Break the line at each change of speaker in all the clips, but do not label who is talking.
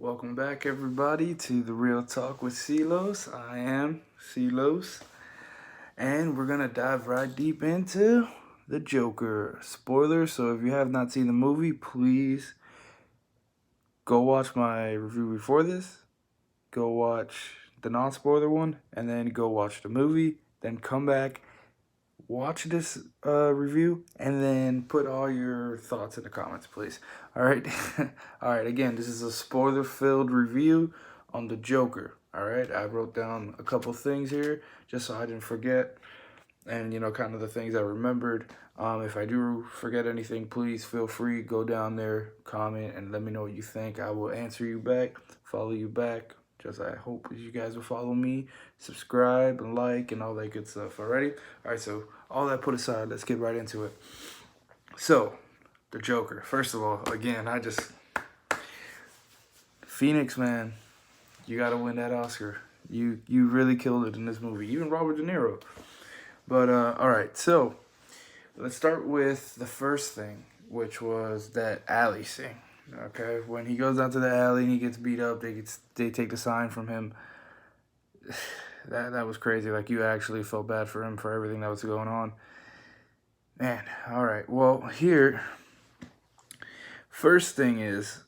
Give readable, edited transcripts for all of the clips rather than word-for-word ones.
Welcome back, everybody, to the Real Talk with Silos. I am Silos, and we're gonna dive right deep into the Joker. Spoilers. So if you have not seen the movie, please go watch my review before this. Go watch the non-spoiler one, and then go watch the movie. Then come back, watch this review, and then put all your thoughts in the comments, please. All right, all right. Again, this is a spoiler-filled review on the Joker. All right, I wrote down a couple things here just so I didn't forget, and kind of the things I remembered. If I do forget anything, please feel free, go down there, comment, and let me know what you think. I will answer you back, follow you back. Just I hope you guys will follow me, subscribe and like and all that good stuff. Alrighty? Alright, so all that put aside, let's get right into it. So, the Joker. First of all, again, Phoenix, man, you gotta win that Oscar. You really killed it in this movie. Even Robert De Niro. But alright, so let's start with the first thing, which was that alley scene. Okay, when he goes out to the alley and he gets beat up, they take the sign from him. That was crazy. Like, you actually felt bad for him for everything that was going on. Man, all right. Well, here, first thing is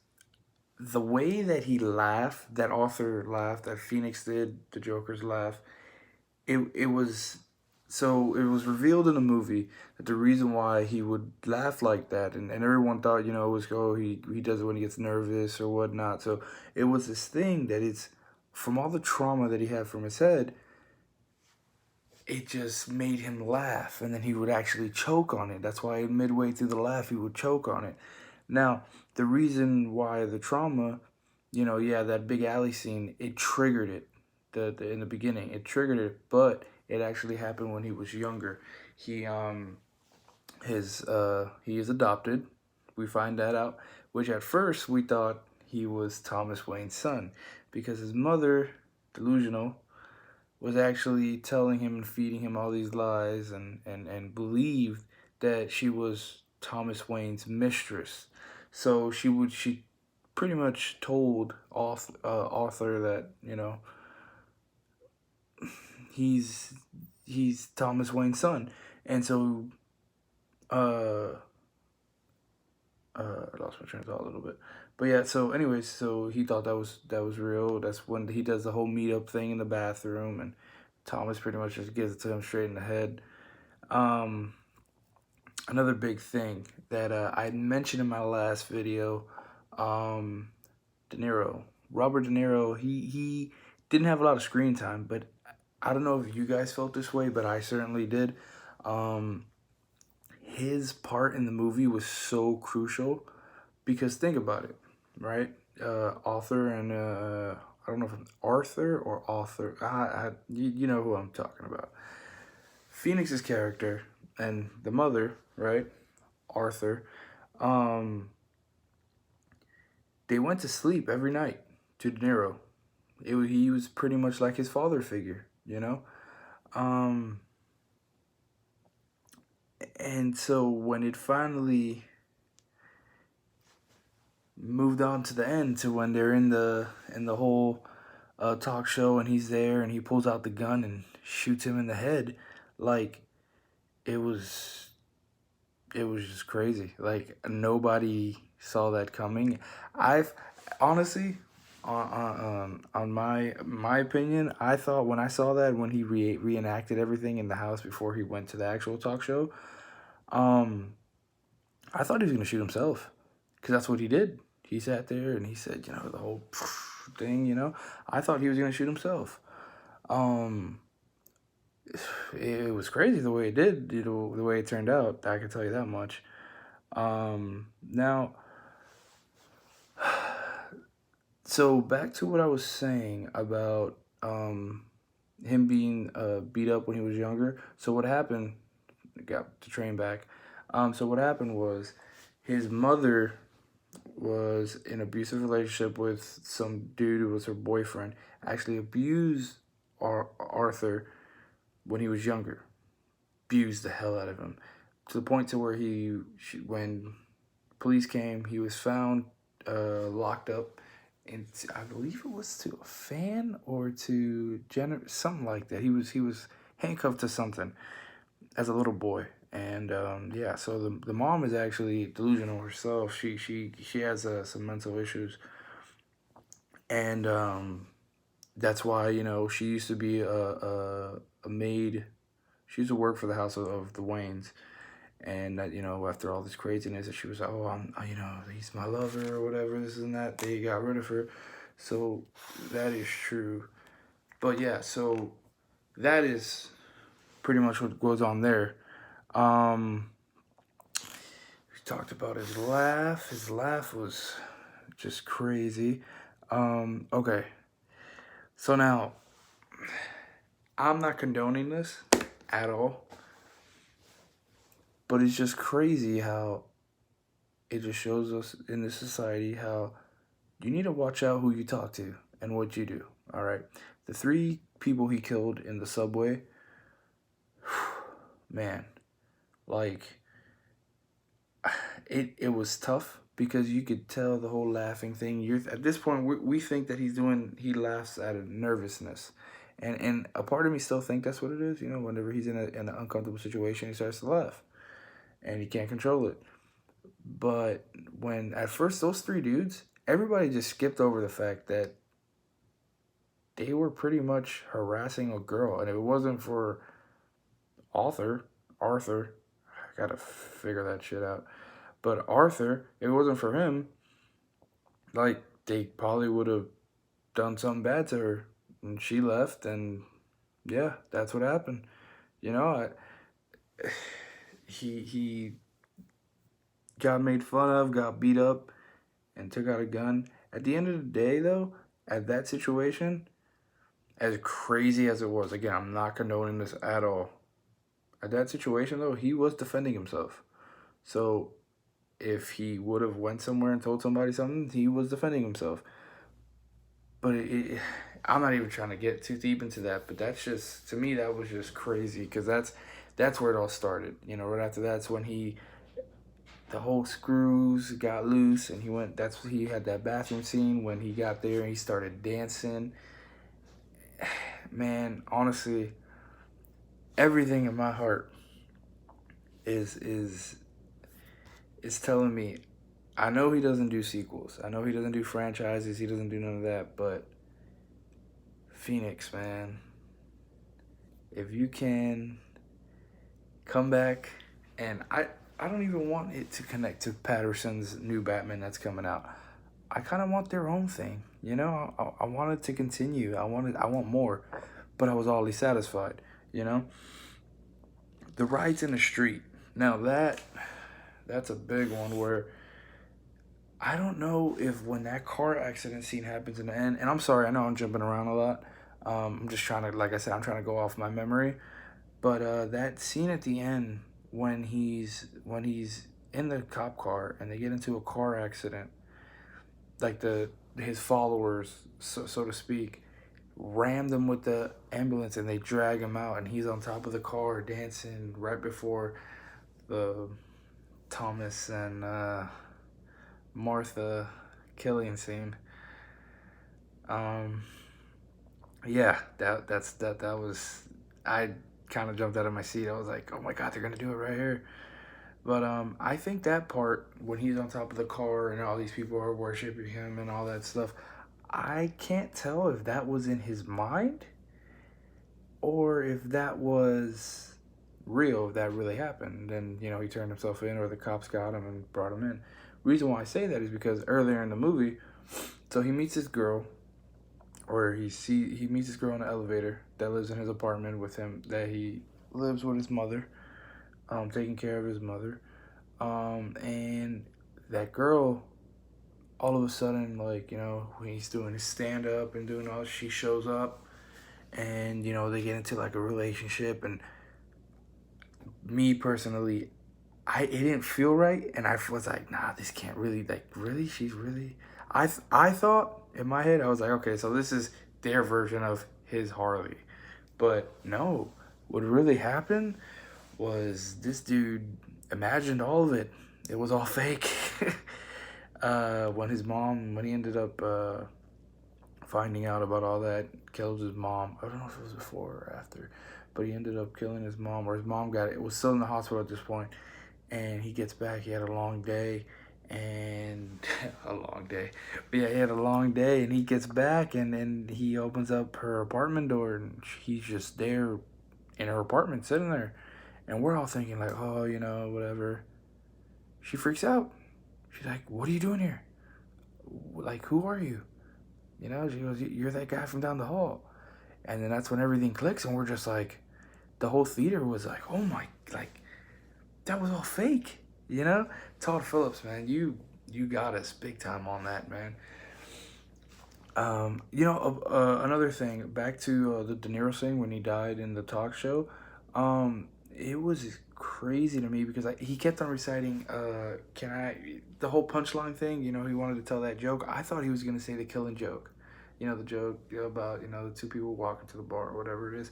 the way that he laughed, that Arthur laughed, that Phoenix did, the Joker's laugh. It was so it was revealed in the movie that the reason why he would laugh like that, and everyone thought, it was, he does it when he gets nervous or whatnot. So it was this thing that it's from all the trauma that he had from his head, it just made him laugh, and then he would actually choke on it. That's why midway through the laugh he would choke on it. Now, the reason why the trauma, yeah, that big alley scene, it triggered it. In the beginning, it triggered it, but it actually happened when he was younger. He he is adopted. We find that out, which at first we thought he was Thomas Wayne's son, because his mother, delusional, was actually telling him and feeding him all these lies, and believed that she was Thomas Wayne's mistress. So she pretty much told Arthur that, he's Thomas Wayne's son. And so I lost my train of thought a little bit. But yeah, so anyways, so he thought that was real. That's when he does the whole meetup thing in the bathroom, and Thomas pretty much just gives it to him straight in the head. Um, Another big thing that I mentioned in my last video, um, De Niro, Robert De Niro, he didn't have a lot of screen time, but I don't know if you guys felt this way, but I certainly did. Um, his part in the movie was so crucial because think about it, right? Author and I don't know if it's Arthur or author. You know who I'm talking about. Phoenix's character and the mother, right? Arthur. Um, they went to sleep every night to De Niro. He was pretty much like his father figure, Um, and so when it finally moved on to the end, to when they're in the whole talk show, and he's there and he pulls out the gun and shoots him in the head, like, it was just crazy. Like, nobody saw that coming. I've honestly, on my opinion, I thought when I saw that, when he reenacted everything in the house before he went to the actual talk show, um, I thought he was gonna shoot himself, because that's what he did. He sat there and he said, the whole thing. I thought he was gonna shoot himself. Um, it was crazy the way it did. The way it turned out. I can tell you that much. Now, so back to what I was saying about him being beat up when he was younger. So what happened? Got the train back. So what happened was his mother was in an abusive relationship with some dude who was her boyfriend. Actually abused Arthur when he was younger. Abused the hell out of him to the point to where when police came, he was found locked up and I believe it was to a fan or to something like that. He was handcuffed to something as a little boy, and yeah. So the mom is actually delusional herself. She has some mental issues, and that's why she used to be a maid. She used to work for the house of the Waynes, and that after all this craziness, that she was like, oh, he's my lover or whatever, this and that. They got rid of her, so that is true. But yeah, so that is pretty much what goes on there. We talked about his laugh. His laugh was just crazy. Okay, so now I'm not condoning this at all, but it's just crazy how it just shows us in this society how you need to watch out who you talk to and what you do. All right, the 3 people he killed in the subway, man, like it was tough because you could tell the whole laughing thing. You're at this point we think that he laughs out of nervousness, and a part of me still think that's what it is. Whenever he's in an uncomfortable situation, he starts to laugh, and he can't control it. But when at first those 3 dudes, everybody just skipped over the fact that they were pretty much harassing a girl, and if it wasn't for Arthur, I gotta figure that shit out. But Arthur, if it wasn't for him, like they probably would have done something bad to her, and she left, and yeah, that's what happened. He got made fun of, got beat up, and took out a gun. At the end of the day, though, at that situation, as crazy as it was, again, I'm not condoning this at all. At that situation, though, he was defending himself. So if he would have went somewhere and told somebody something, he was defending himself. But I'm not even trying to get too deep into that. But that's just, to me, that was just crazy because that's where it all started. Right after that's when the whole screws got loose, and he had that bathroom scene when he got there and he started dancing. Man, honestly, everything in my heart is telling me, I know he doesn't do sequels. I know he doesn't do franchises. He doesn't do none of that. But Phoenix, man, if you can come back, and I don't even want it to connect to Patterson's new Batman that's coming out. I kind of want their own thing. I want it to continue. I want more, but I was already satisfied. The riots in the street. Now that's a big one where I don't know if when that car accident scene happens in the end, and I'm sorry, I know I'm jumping around a lot. I'm just trying to, like I said, I'm trying to go off my memory. But that scene at the end when he's in the cop car and they get into a car accident, like his followers, so to speak, ram them with the ambulance and they drag him out, and he's on top of the car dancing right before the Thomas and Martha killing scene. Yeah, that was, I kind of jumped out of my seat. I was like, oh my god, they're gonna do it right here. But I think that part when he's on top of the car and all these people are worshiping him and all that stuff, I can't tell if that was in his mind or if that was real, if that really happened. And he turned himself in, or the cops got him and brought him in. Reason why I say that is because earlier in the movie, so he meets this girl, or he meets this girl in the elevator that lives in his apartment with him, that he lives with his mother, taking care of his mother, and that girl, all of a sudden, like, when he's doing his stand-up and doing all, she shows up, and they get into like a relationship. And me personally, it didn't feel right, and I was like, nah, this can't really, like, really, she's really, I thought in my head, I was like, okay, so this is their version of his Harley. But no, what really happened was this dude imagined all of it. It was all fake. When he ended up finding out about all that, killed his mom. I don't know if it was before or after, but he ended up killing his mom, or his mom got it. It was still in the hospital at this point, and he gets back. He had a long day, and a long day. But yeah, he had a long day, and he gets back, and he opens up her apartment door, and he's just there in her apartment, sitting there, and we're all thinking like, oh, you know, whatever. She freaks out. She's like, "What are you doing here? Like, who are you?" You know, she goes, "You're that guy from down the hall." And then that's when everything clicks, and we're just like, the whole theater was like, "Oh my, like, that was all fake." You know, Todd Phillips, man, you got us big time on that, man. You know, another thing, back to the De Niro thing when he died in the talk show. It was crazy to me because he kept on reciting, the whole punchline thing. You know, he wanted to tell that joke. I thought he was gonna say the Killing Joke. You know, the joke about, you know, the two people walking to the bar or whatever it is.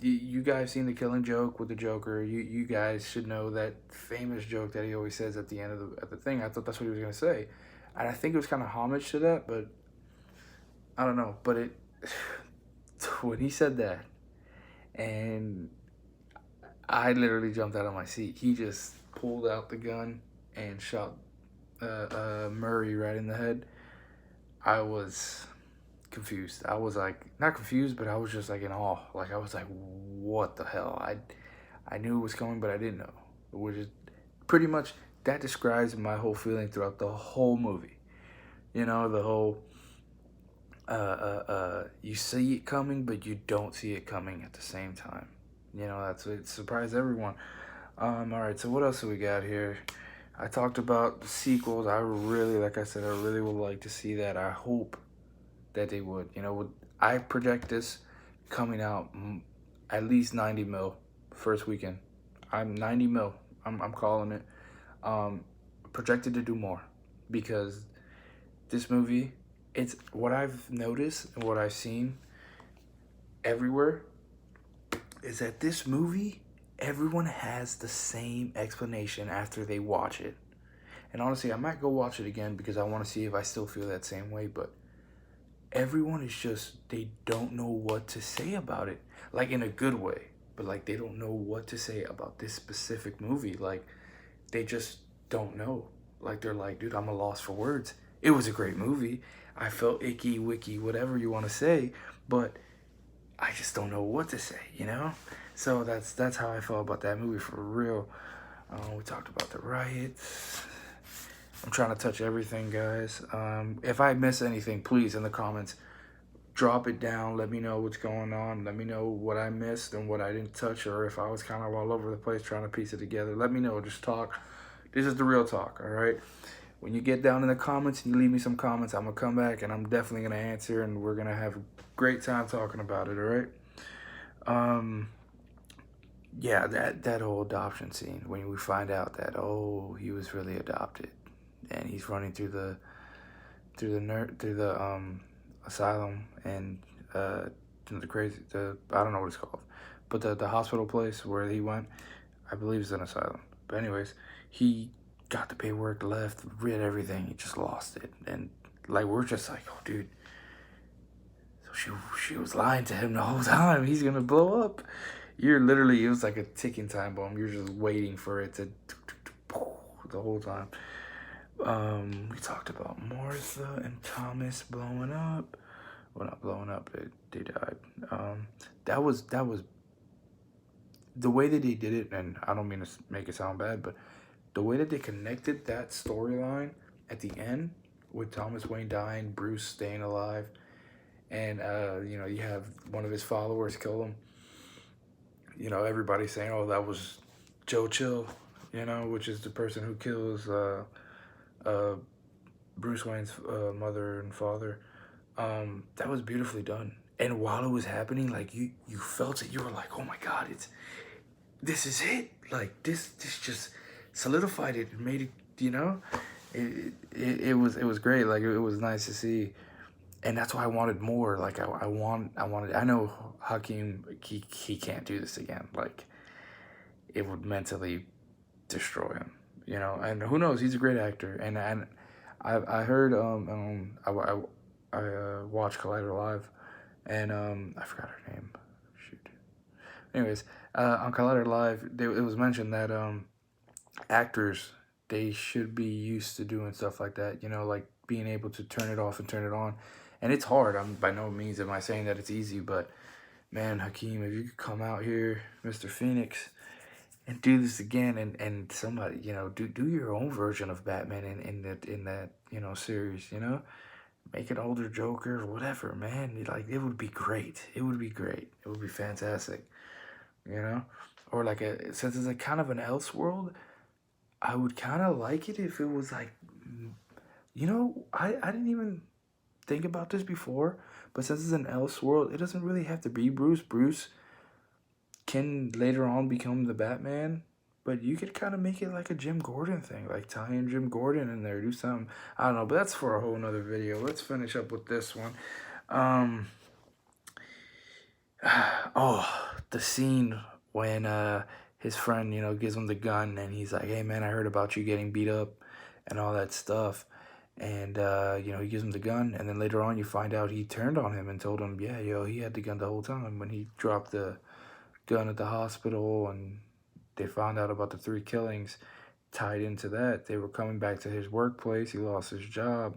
You guys seen the Killing Joke with the Joker? You guys should know that famous joke that he always says at the end of the thing. I thought that's what he was gonna say, and I think it was kind of homage to that, but I don't know. But it when he said that, and I literally jumped out of my seat. He just pulled out the gun and shot Murray right in the head. I was confused. I was like, not confused, but I was just like in awe. Like, I was like, what the hell? I knew it was coming, but I didn't know. Which is pretty much, that describes my whole feeling throughout the whole movie. You know, the whole you see it coming, but you don't see it coming at the same time. You know, it surprised everyone. All right, so what else do we got here? I talked about the sequels. I really, like I said, I really would like to see that. I hope that they would. You know, I project this coming out at least 90 mil first weekend. I'm 90 mil. I'm calling it. Projected to do more, because this movie, it's what I've noticed and what I've seen everywhere is that this movie, everyone has the same explanation after they watch it. And honestly, I might go watch it again because I want to see if I still feel that same way, but everyone is just, they don't know what to say about it. Like, in a good way, but like, they don't know what to say about this specific movie. Like, they just don't know. Like, they're like, dude, I'm a loss for words. It was a great movie. I felt icky, wicky, whatever you want to say, but I just don't know what to say, you know? So that's how I felt about that movie, for real. We talked about the riots. I'm trying to touch everything, guys. If I miss anything, please, in the comments, drop it down. Let me know what's going on. Let me know what I missed and what I didn't touch, or if I was kind of all over the place trying to piece it together. Let me know. Just talk. This is the real talk, all right? When you get down in the comments and you leave me some comments, I'm going to come back and I'm definitely going to answer, and we're going to have a great time talking about it, all right? Yeah, that whole adoption scene, when we find out that, oh, he was really adopted, and he's running through the asylum, and the I don't know what it's called, but the hospital place where he went, I believe it's an asylum. But anyways, he got the paperwork, left, read everything, he just lost it, and like, we're just like, oh, dude, so she was lying to him the whole time. He's gonna blow up. You're literally, it was like a ticking time bomb. You're just waiting for it to the whole time. We talked about Martha and Thomas blowing up. Well, not blowing up, they died. That was the way that they did it, and I don't mean to make it sound bad, but the way that they connected that storyline at the end with Thomas Wayne dying, Bruce staying alive, and you know, you have one of his followers kill him. You know, everybody's saying, oh, that was Joe Chill, you know, which is the person who kills Bruce Wayne's mother and father. That was beautifully done. And while it was happening, like, you felt it. You were like, oh my God, this is it. Like, this just solidified it and made it, you know, it was great. Like, it was nice to see. And that's why I wanted more. Like, I know Hakeem, he can't do this again. Like, it would mentally destroy him, you know. And who knows? He's a great actor. And I heard watched Collider Live, and I forgot her name. Shoot. Anyways, on Collider Live, it was mentioned that actors, they should be used to doing stuff like that. You know, like being able to turn it off and turn it on. And it's hard. I'm by no means am I saying that it's easy, but man, Hakeem, if you could come out here, Mr. Phoenix, and do this again, and somebody, you know, do your own version of Batman in that you know series, you know, make an older Joker or whatever, man. Like it would be great. It would be great. It would be fantastic, you know, or like since it's a kind of an Elseworld, I would kind of like it if it was like, you know, I didn't even think about this before, but since it's an Elseworld, it doesn't really have to be Bruce. Bruce can later on become the Batman, but you could kind of make it like a Jim Gordon thing, like tie in Jim Gordon in there, do something. I don't know, but that's for a whole nother video. Let's finish up with this one. Oh, the scene when his friend, you know, gives him the gun and he's like, "Hey man, I heard about you getting beat up and all that stuff." And you know, he gives him the gun, and then later on you find out he turned on him and told him, "Yeah, yo, he had the gun the whole time." When he dropped the gun at the hospital and they found out about the 3 killings tied into that, they were coming back to his workplace. He lost his job,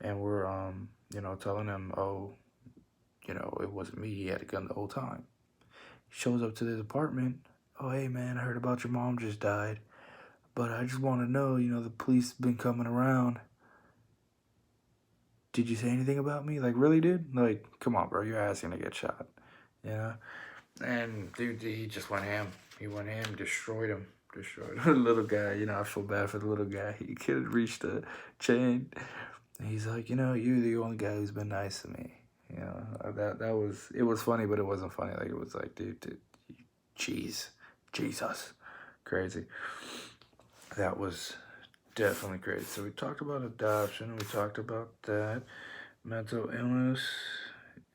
and we're you know, telling him, "Oh, you know, it wasn't me. He had a gun the whole time." He shows up to his apartment. "Oh, hey man, I heard about your mom just died, but I just want to know, you know, the police been coming around. Did you say anything about me?" Like, really, dude? Like, come on, bro. You're asking to get shot, you know? And dude, he just went ham. He went ham, destroyed him. Destroyed the little guy. You know, I feel bad for the little guy. He could have reached the chain. And he's like, "You know, you're the only guy who's been nice to me." You know, that was, it was funny, but it wasn't funny. Like, it was like, dude, jeez, Jesus, crazy. That was definitely crazy. So we talked about adoption. We talked about that. Mental illness.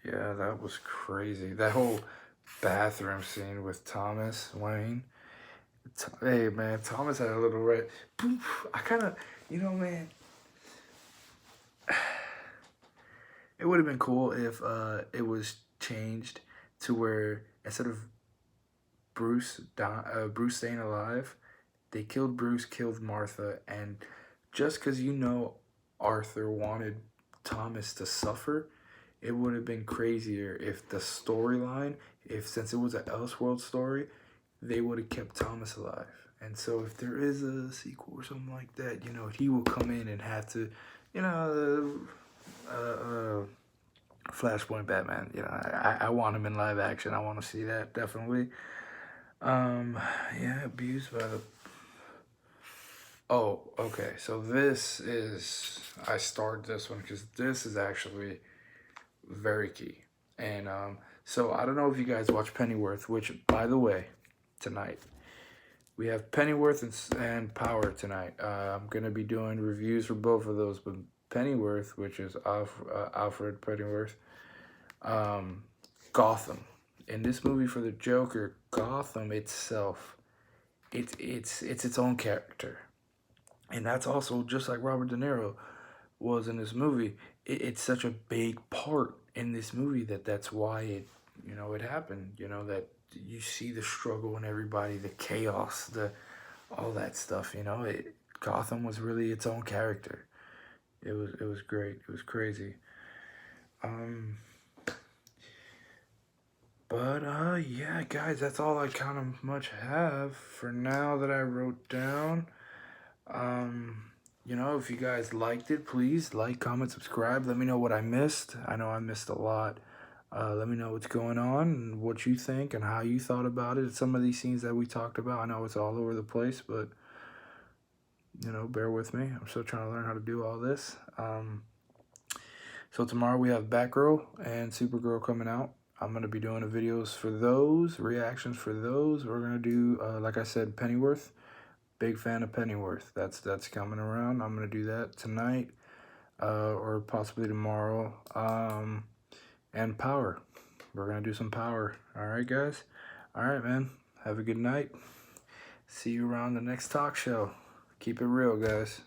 Yeah, that was crazy. That whole bathroom scene with Thomas Wayne. Hey man, Thomas had a little red. I kind of, you know, man, it would have been cool if it was changed to where instead of Bruce staying alive, they killed Bruce, killed Martha, and just because you know Arthur wanted Thomas to suffer, it would have been crazier if the storyline, if since it was an Elseworld story, they would have kept Thomas alive. And so if there is a sequel or something like that, you know, he will come in and have to, you know, Flashpoint Batman. You know, I want him in live action. I want to see that, definitely. Yeah, abused by the... Oh, okay. So this is... I started this one because this is actually very key. And so I don't know if you guys watch Pennyworth, which, by the way, tonight we have Pennyworth and Power tonight. I'm gonna be doing reviews for both of those, but Pennyworth, which is Alfred Pennyworth, Gotham. In this movie for the Joker, Gotham itself, it's its own character, and that's also just like Robert De Niro was in this movie. It's such a big part in this movie that's why it, you know, it happened. You know, that you see the struggle in everybody, the chaos, all that stuff. You know, Gotham was really its own character. It was great. It was crazy. But yeah, guys, that's all I kind of much have for now that I wrote down. You know, if you guys liked it, please like, comment, subscribe. Let me know what I missed. I know I missed a lot. Let me know what's going on and what you think and how you thought about it. Some of these scenes that we talked about, I know it's all over the place, but, you know, bear with me. I'm still trying to learn how to do all this. So tomorrow we have Batgirl and Supergirl coming out. I'm going to be doing the videos for those, reactions for those. We're going to do, like I said, Pennyworth. Big fan of Pennyworth. That's coming around. I'm going to do that tonight or possibly tomorrow. And Power. We're going to do some Power. All right, guys? All right, man. Have a good night. See you around the next talk show. Keep it real, guys.